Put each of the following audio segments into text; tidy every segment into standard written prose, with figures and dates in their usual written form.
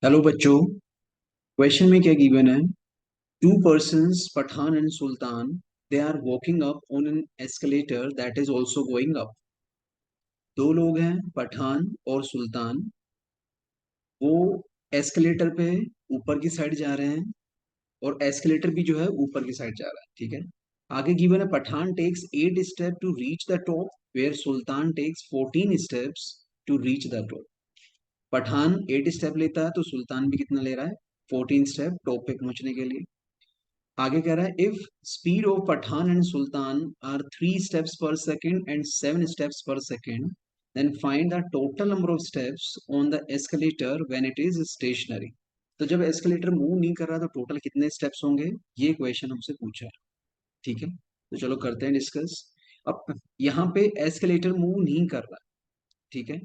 Hello बच्चों। Question में क्या गिवन है? Two persons Pathan and Sultan, they are walking up on an escalator that is also going up. दो लोग हैं, पठान और सुल्तान। वो एस्केलेटर पे ऊपर की साइड जा रहे हैं और एस्केलेटर भी जो है ऊपर की साइड जा रहा है। ठीक है। आगे गिवन है Pathan takes 8 step to reach the top where Sultan takes 14 steps to reach the top. Pathan 8 step लेता है तो सुल्तान भी कितना ले रहा है? 14 स्टेप टॉप पे पहुंचने के लिए। आगे कह रहा है if speed of Pathan and Sultan are 3 steps per second and 7 steps per second, then find the total number of steps on the escalator when it is stationary. तो जब एस्केलेटर मूव नहीं कर रहा तो टोटल कितने स्टेप्स होंगे? ये क्वेश्चन हमसे पूछा है। ठीक है, तो चलो करते हैं डिस्कस। अब यहाँ पे एस्केलेटर मूव नहीं कर रहा। ठीक है,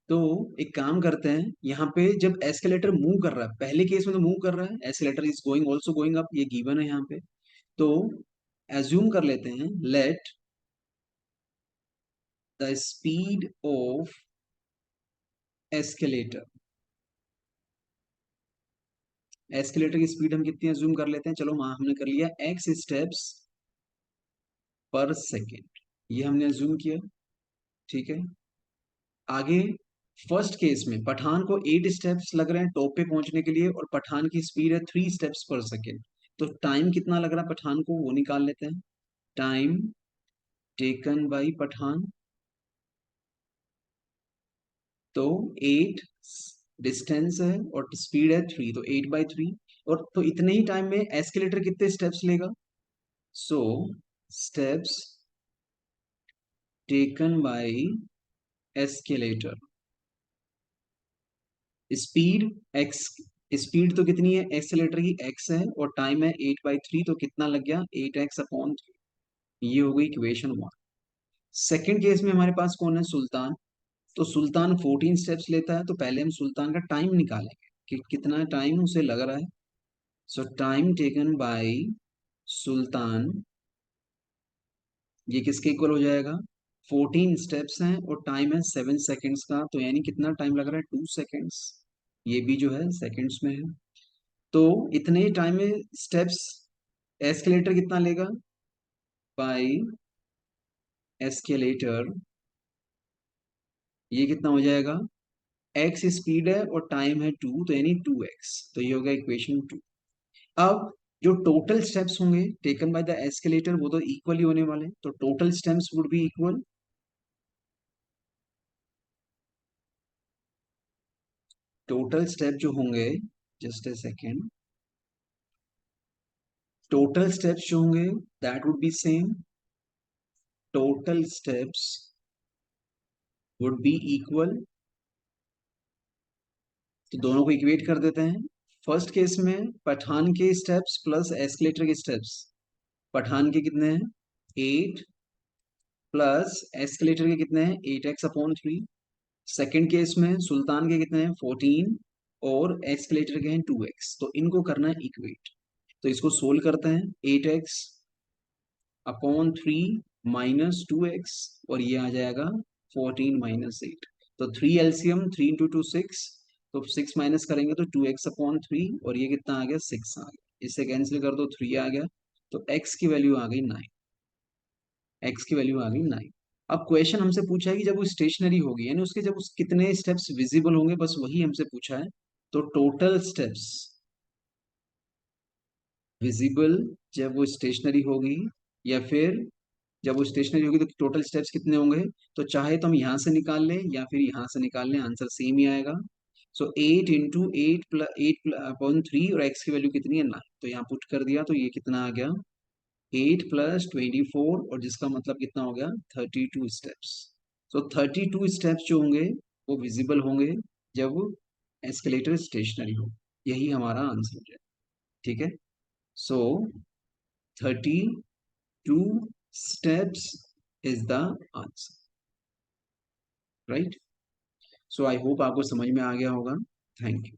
तो एक काम करते हैं, यहाँ पे जब एस्केलेटर मूव कर रहा है, पहले केस में तो मूव कर रहा है, escalator is going also going up, ये गिवन है यहाँ पे। तो एज्यूम कर लेते हैं, let the speed of escalator, escalator की स्पीड हम कितनी एज्यूम कर लेते हैं? चलो वहां हमने कर लिया x steps per second, ये हमने एज्यूम किया। ठीक है। आगे फर्स्ट केस में पठान को 8 स्टेप्स लग रहे हैं टॉप पे पहुंचने के लिए और पठान की स्पीड है 3 steps per second। तो टाइम कितना लग रहा है पठान को, वो निकाल लेते हैं। टाइम टेकन बाई पठान, तो 8 डिस्टेंस है और स्पीड है 3, तो 8/3। और तो इतने ही टाइम में एस्केलेटर कितने स्टेप्स लेगा? So steps taken by escalator, speed X, speed तो कितनी है एक्सेलेटर की? एक्स है और टाइम है 8/3, तो कितना लग गया? 8x/3। ये हो गई इक्वेशन 1। सेकेंड केस में हमारे पास कौन है? सुल्तान। तो सुल्तान 14 स्टेप्स लेता है, तो पहले हम सुल्तान का टाइम निकालेंगे कि कितना टाइम उसे लग रहा है। सो टाइम टेकन बाय सुल्तान, ये किसके इक्वल हो जाएगा? 14 स्टेप्स हैं और टाइम है 7 सेकेंड्स का, तो यानी कितना टाइम लग रहा है? 2 सेकेंड्स। ये भी जो है सेकेंड्स में है। तो इतने ही टाइम में स्टेप्स एस्केलेटर कितना लेगा? बाय एस्केलेटर, ये कितना हो जाएगा? एक्स स्पीड है और टाइम है 2, तो यानी 2x, तो ये होगा इक्वेशन 2। अब जो टोटल स्टेप्स होंगे टेकन बाय द एस्केलेटर वो तो इक्वल ही होने वाले हैं, तो total steps would be equal. Total step जो होंगे, just a second, total steps जो होंगे that would be same, total steps would be equal. तो दोनों को इक्वेट कर देते हैं। फर्स्ट केस में पठान के स्टेप्स प्लस एस्केलेटर के स्टेप्स, पठान के कितने हैं? 8 प्लस एस्केलेटर के कितने हैं? 8x/3। सेकेंड केस में सुल्तान के कितने हैं? 14 और एस्केलेटर के हैं 2x, तो इनको करना है इक्वेट। तो इसको सोल्व करते हैं, 8x/3 -2x, और ये आ जाएगा 14 - 8। तो 3 एलसीएम, 3 इंटू 2 6, तो 6 माइनस करेंगे तो 2x/3, और ये कितना आ गया? 6 आ गया। इससे कैंसिल कर दो, 3 आ गया। तो x की वैल्यू आ गई 9, x की वैल्यू आ गई 9। अब क्वेश्चन हमसे पूछा है कि जब वो स्टेशनरी होगी, यानी उसके जब उस कितने स्टेप्स विजिबल होंगे, बस वही हमसे पूछा है। तो टोटल स्टेप्स विजिबल जब वो स्टेशनरी होगी, या फिर जब वो स्टेशनरी होगी तो टोटल स्टेप्स कितने होंगे? तो चाहे तो हम यहाँ से निकाल लें या फिर यहाँ से निकाल लें, आंसर सेम ही आएगा। सो 8 × 8 + 8/3, और x की वैल्यू कितनी है? 9, तो यहाँ पुट कर दिया, तो ये कितना आ गया? 8 + 24, और जिसका मतलब कितना हो गया? 32 स्टेप्स। सो 32 स्टेप्स जो होंगे वो विजिबल होंगे जब एस्केलेटर स्टेशनरी हो। यही हमारा आंसर है। ठीक है। सो 32 steps is the answer, right? So I hope आपको समझ में आ गया होगा। Thank you.